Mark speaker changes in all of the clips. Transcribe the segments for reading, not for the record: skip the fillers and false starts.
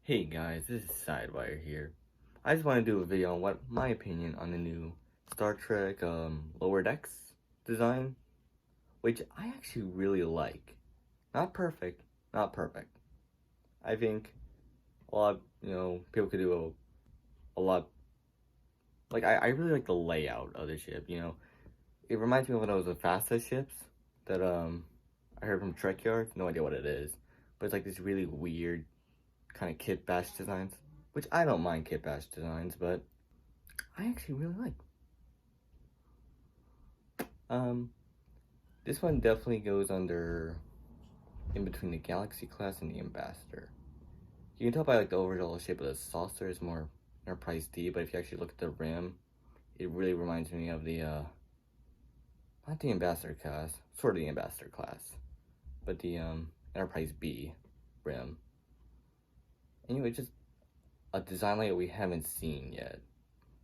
Speaker 1: Hey guys, this is Sidewire here. I just want to do a video on what my opinion on the new Star Trek Lower Decks design, which I actually really like. Not perfect, not perfect. I think a lot, people could do a lot. Like I really like the layout of the ship. It reminds me of one of those fastest ships that I heard from Trek Yard. No idea what it is, but it's like this really weird kind of kit bash designs, which I don't mind kit bash designs, but I actually really like. Um, this one definitely goes under in between the Galaxy class and the Ambassador. You can tell by like the overall shape of the saucer is more Enterprise D, but if you actually look at the rim, it really reminds me of the not the Ambassador class, sort of the Ambassador class, but the Enterprise B rim. Anyway, just a design layout we haven't seen yet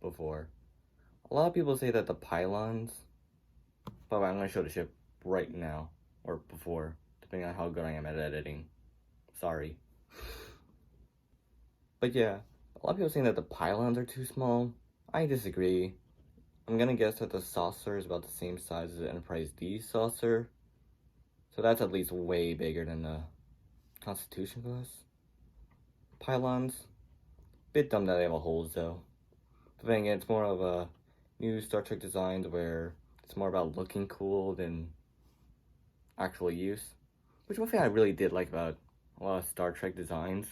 Speaker 1: before. A lot of people say that the pylons, but I'm going to show the ship right now, or before, depending on how good I am at editing. Sorry. But yeah, a lot of people saying that the pylons are too small. I disagree. I'm going to guess that the saucer is about the same size as the Enterprise D saucer. So that's at least way bigger than the Constitution class pylons. Bit dumb that they have a holes though. But then again, it's more of a new Star Trek designs where it's more about looking cool than actual use. Which one thing I really did like about a lot of Star Trek designs,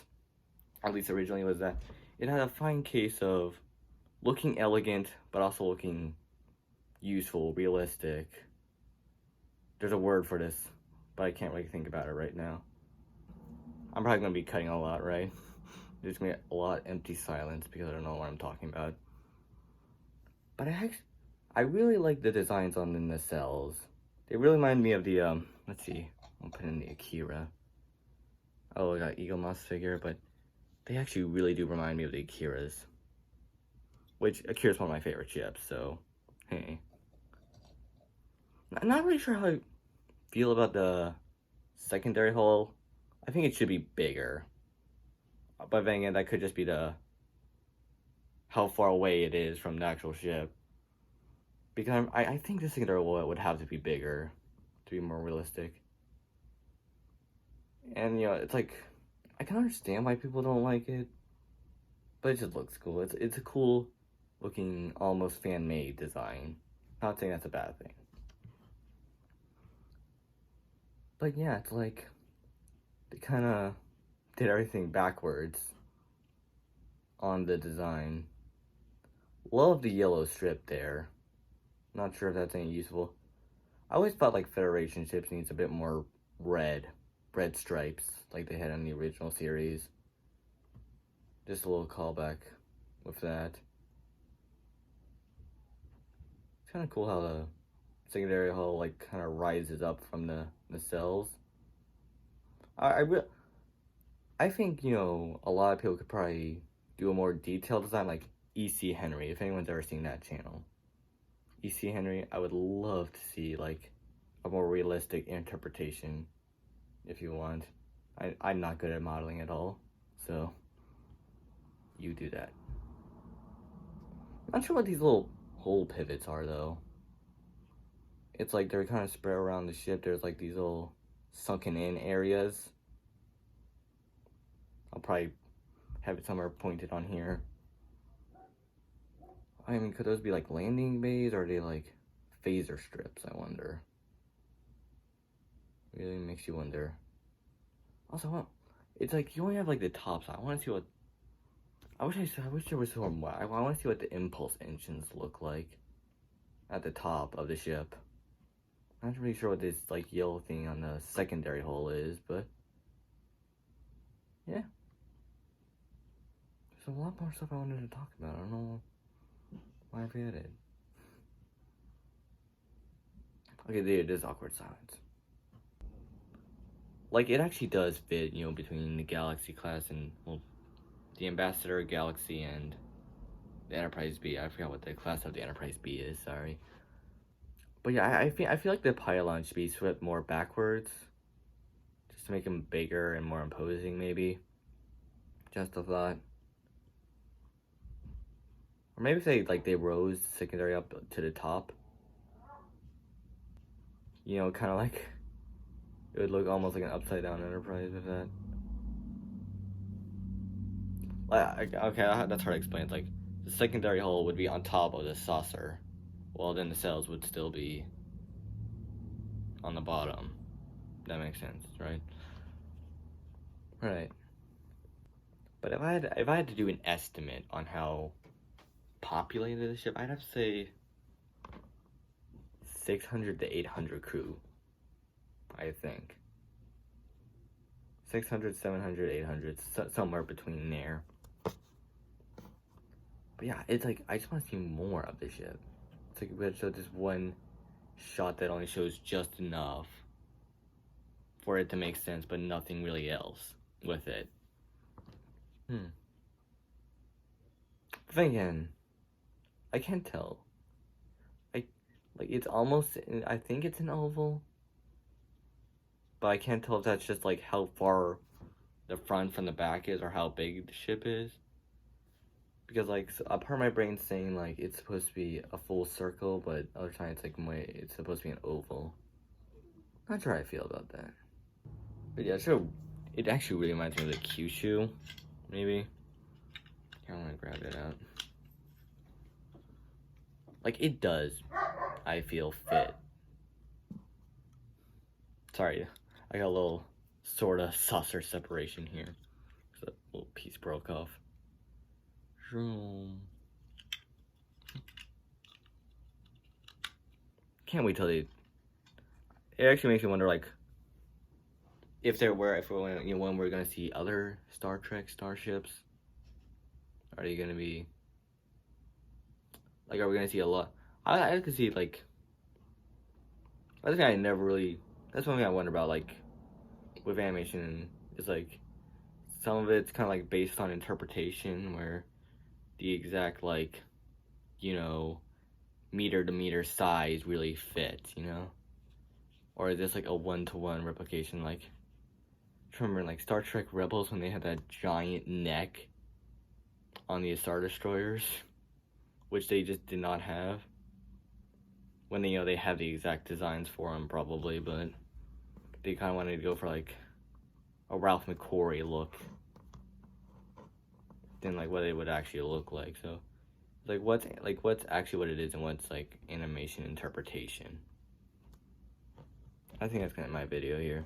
Speaker 1: at least originally, was that it had a fine case of looking elegant, but also looking useful, realistic. There's a word for this, but I can't really think about it right now. I'm probably going to be cutting a lot, right? There's going to be a lot of empty silence because I don't know what I'm talking about. But I really like the designs on the nacelles. They really remind me of the, let's see, I'll put in the Akira. Oh, I got Eagle Moss figure, but they actually really do remind me of the Akiras. Which, Akira's one of my favorite ships, so, hey. I'm not really sure how I feel about the secondary hull. I think it should be bigger. But then again, that could just be how far away it is from the actual ship. Because I think the secondary hull would have to be bigger to be more realistic. And, it's like, I can understand why people don't like it, but it just looks cool. It's a cool looking, almost fan-made design. Not saying that's a bad thing. But yeah, it's like, they kind of did everything backwards on the design. Love the yellow strip there. Not sure if that's any useful. I always thought like Federation ships needs a bit more red stripes like they had in the original series. Just a little callback with that. It's kind of cool how the secondary hull like kind of rises up from the nacelles. I think, a lot of people could probably do a more detailed design like E.C. Henry, if anyone's ever seen that channel. E.C. Henry, I would love to see like a more realistic interpretation if you want. I'm not good at modeling at all, so you do that. Not sure what these little hole pivots are though. It's like they're kind of spread around the ship. There's like these little sunken in areas. I'll probably have it somewhere pointed on here. I mean, could those be like landing bays or are they like phaser strips, I wonder? Really makes you wonder. Also, it's like you only have like the top side. I want to see what. I wish there was some. I want to see what the impulse engines look like at the top of the ship. I'm not really sure what this like yellow thing on the secondary hull is, but yeah. There's a lot more stuff I wanted to talk about. I don't know why I forget it. Okay, there it is. Awkward silence. Like it actually does fit, between the Galaxy class and the Ambassador, Galaxy, and the Enterprise B. I forgot what the class of the Enterprise B is. Sorry. But yeah, I feel like the pylon should be swept more backwards, just to make them bigger and more imposing, maybe. Just a thought. Or maybe if they rose the secondary up to the top. You know, kind of like it would look almost like an upside down Enterprise with that. Okay, that's hard to explain. It's like the secondary hull would be on top of the saucer, while then the cells would still be on the bottom. That makes sense, right? Right. But if I had to do an estimate on how populated the ship, I'd have to say 600 to 800 crew. I think 600, 700, 800, somewhere between there. But yeah, it's like I just want to see more of the ship. It's like we had to show this one shot that only shows just enough for it to make sense, but nothing really else with it. But then again, I can't tell. It's almost, I think it's an oval, but I can't tell if that's just like how far the front from the back is or how big the ship is. Because like a part of my brain's saying like it's supposed to be a full circle, but other times it's like it's supposed to be an oval. Not sure how I feel about that. But yeah, sure. It actually really reminds me of the Kyushu, maybe. I want to grab it out. Like it does, I feel, fit. Sorry, I got a little sort of saucer separation here. So a little piece broke off. Can't wait till they. It actually makes me wonder, like, when we're gonna see other Star Trek starships. Are they gonna be like? Are we gonna see a lot? I could see like. That's thing I never really. That's one thing I wonder about, like, with animation. Is like, some of it's kind of like based on interpretation, where the exact like, meter to meter size really fits, or is this like a one-to-one replication? Like, remember like Star Trek Rebels when they had that giant neck on the Star Destroyers, which they just did not have. When they have the exact designs for them probably, but they kind of wanted to go for like a Ralph McQuarrie look than like what it would actually look like. So like what's actually what it is and what's like animation interpretation. I think that's kind of my video here.